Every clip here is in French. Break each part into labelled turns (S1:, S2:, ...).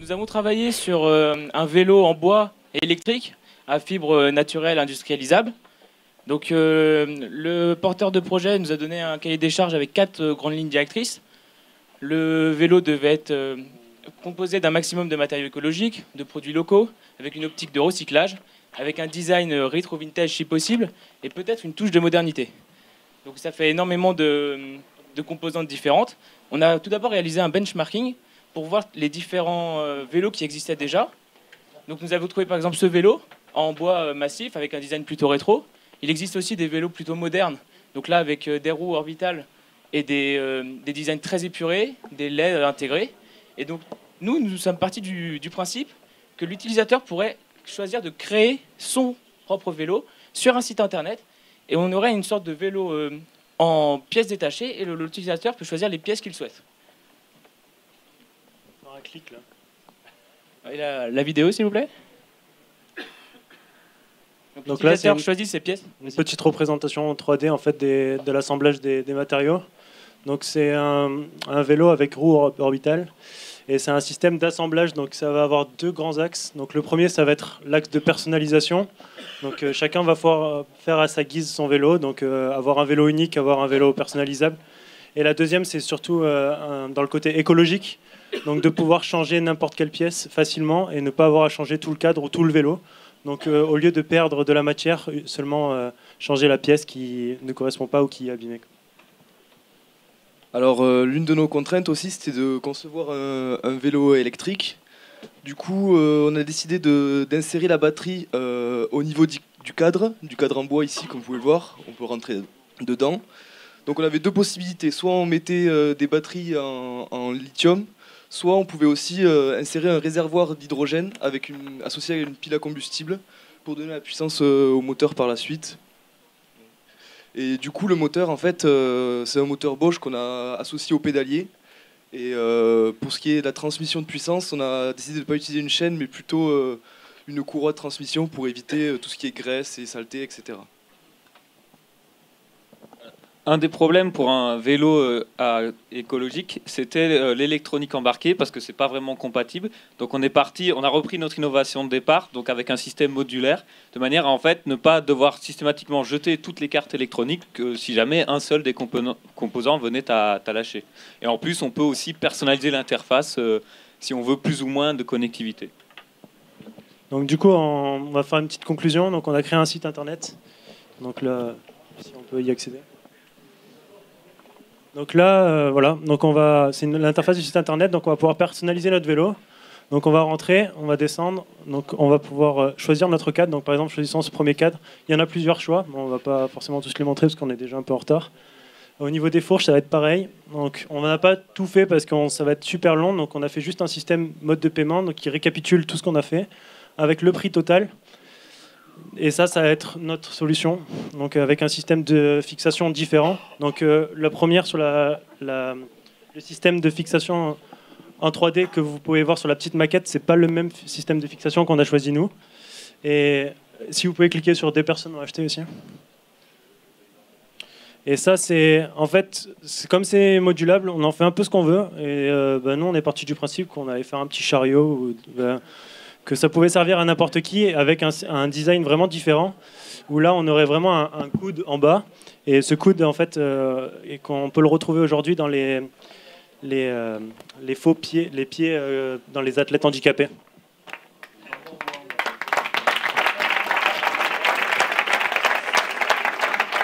S1: Nous avons travaillé sur un vélo en bois et électrique à fibre naturelle industrialisable. Donc, le porteur de projet nous a donné un cahier des charges avec 4 grandes lignes directrices. Le vélo devait être composé d'un maximum de matériaux écologiques, de produits locaux, avec une optique de recyclage, avec un design rétro-vintage si possible, et peut-être une touche de modernité. Donc ça fait énormément de composantes différentes. On a tout d'abord réalisé un benchmarking pour voir les différents vélos qui existaient déjà. Donc nous avons trouvé par exemple ce vélo en bois massif avec un design plutôt rétro. Il existe aussi des vélos plutôt modernes, donc là avec des roues orbitales et des designs très épurés, des LED intégrés. Et donc nous sommes partis du principe que l'utilisateur pourrait choisir de créer son propre vélo sur un site internet et on aurait une sorte de vélo en pièces détachées et l'utilisateur peut choisir les pièces qu'il souhaite.
S2: Un clic là.
S1: Et la vidéo s'il vous plaît.
S2: Donc là,
S1: l'utilisateur choisit ses pièces.
S2: Une petite représentation en 3D en fait de l'assemblage des matériaux. Donc c'est un vélo avec roue orbitale et c'est un système d'assemblage. Donc ça va avoir 2 grands axes. Donc le premier, ça va être l'axe de personnalisation. Donc chacun va pouvoir faire à sa guise son vélo. Donc avoir un vélo unique, avoir un vélo personnalisable. Et la deuxième, c'est surtout dans le côté écologique. Donc de pouvoir changer n'importe quelle pièce facilement et ne pas avoir à changer tout le cadre ou tout le vélo. Donc au lieu de perdre de la matière, seulement changer la pièce qui ne correspond pas ou qui est abîmée.
S3: Alors l'une de nos contraintes aussi, c'était de concevoir un vélo électrique. Du coup, on a décidé d'insérer la batterie au niveau du cadre en bois ici, comme vous pouvez le voir. On peut rentrer dedans. Donc on avait 2 possibilités. Soit on mettait des batteries en lithium, soit on pouvait aussi insérer un réservoir d'hydrogène associé à une pile à combustible pour donner la puissance au moteur par la suite. Et du coup, le moteur, en fait, c'est un moteur Bosch qu'on a associé au pédalier. Et pour ce qui est de la transmission de puissance, on a décidé de ne pas utiliser une chaîne, mais plutôt une courroie de transmission pour éviter tout ce qui est graisse et saleté, etc.
S4: Un des problèmes pour un vélo écologique, c'était l'électronique embarquée parce que c'est pas vraiment compatible. Donc on a repris notre innovation de départ, donc avec un système modulaire, de manière à en fait ne pas devoir systématiquement jeter toutes les cartes électroniques si jamais un seul des composants venait à lâcher. Et en plus, on peut aussi personnaliser l'interface si on veut plus ou moins de connectivité.
S2: Donc du coup, on va faire une petite conclusion. Donc on a créé un site internet. Donc là, si on peut y accéder. Donc là, voilà. Donc c'est l'interface du site internet. Donc on va pouvoir personnaliser notre vélo. Donc on va rentrer, on va descendre. Donc on va pouvoir choisir notre cadre. Donc par exemple, choisissons ce premier cadre. Il y en a plusieurs choix. Bon, on va pas forcément tous les montrer parce qu'on est déjà un peu en retard. Au niveau des fourches, ça va être pareil. Donc on n'a pas tout fait parce que ça va être super long. Donc on a fait juste un système mode de paiement donc, qui récapitule tout ce qu'on a fait avec le prix total. Et ça va être notre solution, donc avec un système de fixation différent. Donc la première sur le système de fixation en 3D que vous pouvez voir sur la petite maquette, c'est pas le même système de fixation qu'on a choisi nous. Et si vous pouvez cliquer sur des personnes ont acheté aussi. Et ça c'est en fait comme c'est modulable, on en fait un peu ce qu'on veut. Et nous on est parti du principe qu'on allait faire un petit chariot. Que ça pouvait servir à n'importe qui avec un design vraiment différent où là on aurait vraiment un coude en bas et ce coude en fait et qu'on peut le retrouver aujourd'hui dans les faux pieds, les pieds dans les athlètes handicapés.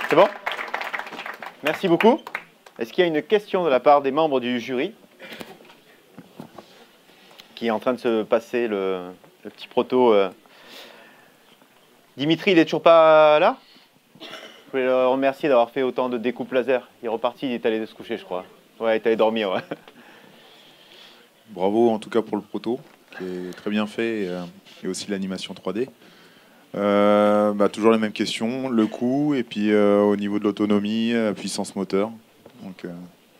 S5: C'est bon? Merci beaucoup. Est-ce qu'il y a une question de la part des membres du jury qui est en train de se passer le petit proto Dimitri, il n'est toujours pas là? Je voulais le remercier d'avoir fait autant de découpes laser. Il est reparti, il est allé se coucher, je crois. Ouais, il est allé dormir. Ouais.
S6: Bravo en tout cas pour le proto, qui est très bien fait, et aussi l'animation 3D. Toujours les mêmes questions, le coût, et puis au niveau de l'autonomie, puissance moteur.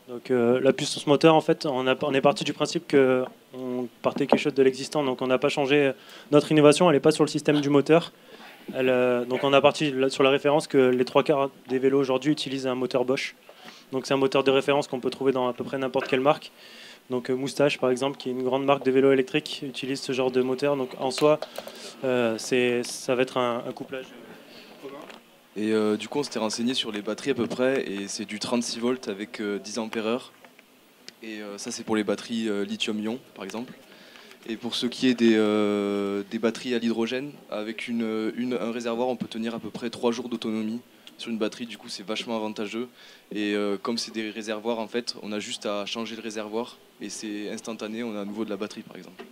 S2: Donc la puissance moteur, en fait, on est parti du principe qu'on partait quelque chose de l'existant, donc on n'a pas changé notre innovation, elle n'est pas sur le système du moteur. Donc on a parti sur la référence que les 3/4 des vélos aujourd'hui utilisent un moteur Bosch. Donc c'est un moteur de référence qu'on peut trouver dans à peu près n'importe quelle marque. Donc Moustache, par exemple, qui est une grande marque de vélos électriques, utilise ce genre de moteur. Donc en soi, ça va être un couplage commun.
S3: Et du coup, on s'était renseigné sur les batteries à peu près, et c'est du 36 volts avec 10 ampères-heure. Et ça, c'est pour les batteries lithium-ion, par exemple. Et pour ce qui est des batteries à l'hydrogène, avec un réservoir, on peut tenir à peu près 3 jours d'autonomie sur une batterie. Du coup, c'est vachement avantageux. Et comme c'est des réservoirs, en fait, on a juste à changer le réservoir et c'est instantané, on a à nouveau de la batterie, par exemple.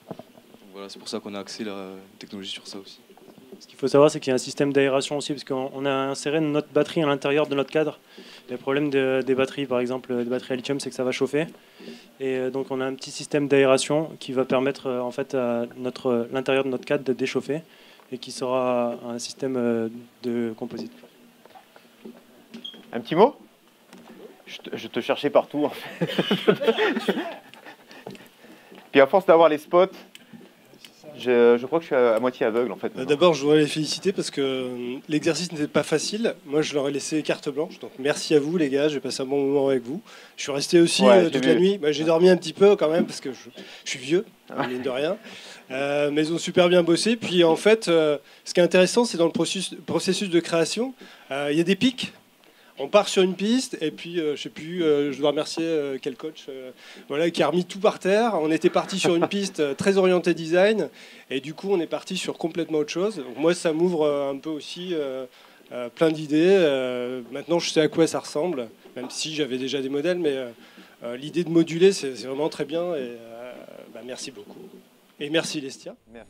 S3: Donc voilà, c'est pour ça qu'on a axé la technologie sur ça aussi.
S2: Ce qu'il faut savoir, c'est qu'il y a un système d'aération aussi, parce qu'on a inséré notre batterie à l'intérieur de notre cadre. Le problème des batteries, par exemple, des batteries à lithium, c'est que ça va chauffer. Et donc on a un petit système d'aération qui va permettre en fait à l'intérieur de notre cadre de déchauffer et qui sera un système de composite.
S5: Un petit mot? Je te cherchais partout en fait. Puis à force d'avoir les spots, je crois que je suis à moitié aveugle en fait.
S7: D'abord, je voudrais les féliciter parce que l'exercice n'était pas facile. Moi, je leur ai laissé carte blanche. Donc, merci à vous, les gars. J'ai passé un bon moment avec vous. Je suis resté aussi toute la nuit. J'ai dormi un petit peu quand même parce que je suis vieux, mine de rien. Mais ils ont super bien bossé. Puis, en fait, ce qui est intéressant, c'est dans le processus de création, il y a des pics. On part sur une piste et puis je sais plus, je dois remercier quel coach voilà, qui a remis tout par terre. On était parti sur une piste très orientée design et du coup on est parti sur complètement autre chose. Donc moi ça m'ouvre un peu aussi plein d'idées. Maintenant je sais à quoi ça ressemble, même si j'avais déjà des modèles, mais l'idée de moduler c'est vraiment très bien et merci beaucoup. Et merci Lestia.
S5: Merci.